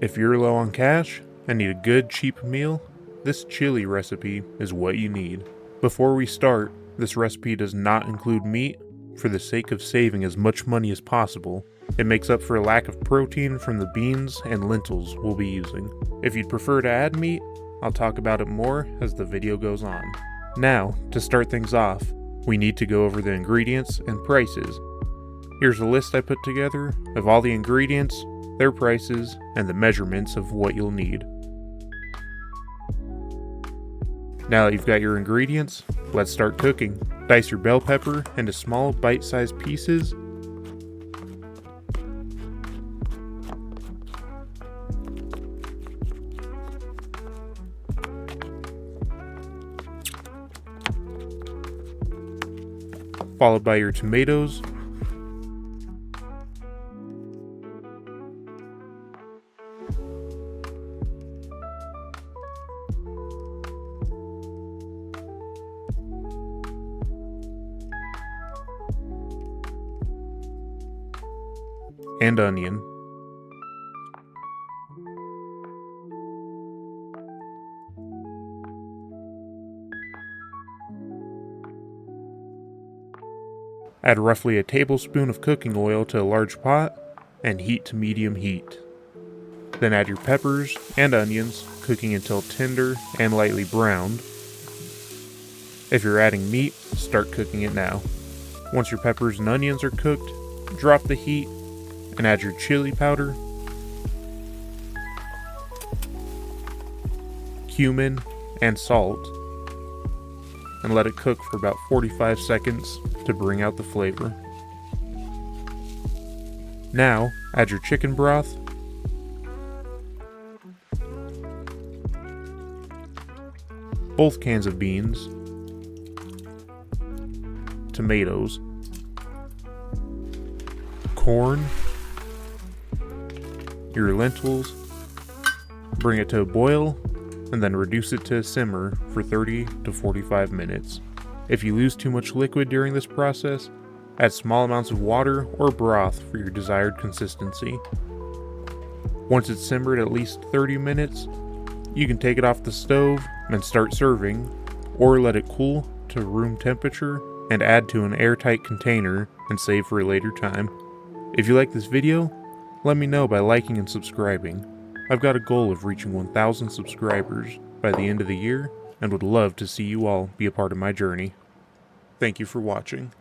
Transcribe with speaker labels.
Speaker 1: If you're low on cash and need a good, cheap meal, this chili recipe is what you need. Before we start, this recipe does not include meat for the sake of saving as much money as possible. It makes up for a lack of protein from the beans and lentils we'll be using. If you'd prefer to add meat, I'll talk about it more as the video goes on. Now, to start things off, we need to go over the ingredients and prices. Here's a list I put together of all the ingredients, their prices, and the measurements of what you'll need. Now that you've got your ingredients, let's start cooking. Dice your bell pepper into small bite-sized pieces. Followed by your tomatoes. And onion. Add roughly a tablespoon of cooking oil to a large pot and heat to medium heat. Then add your peppers and onions, cooking until tender and lightly browned. If you're adding meat, start cooking it now. Once your peppers and onions are cooked, drop the heat and add your chili powder, cumin, and salt, and let it cook for about 45 seconds to bring out the flavor. Now, add your chicken broth, both cans of beans, tomatoes, corn, your lentils, bring it to a boil, and then reduce it to a simmer for 30 to 45 minutes. If you lose too much liquid during this process, add small amounts of water or broth for your desired consistency. Once it's simmered at least 30 minutes, you can take it off the stove and start serving, or let it cool to room temperature and add to an airtight container and save for a later time. If you like this video, let me know by liking and subscribing. I've got a goal of reaching 1,000 subscribers by the end of the year and would love to see you all be a part of my journey. Thank you for watching.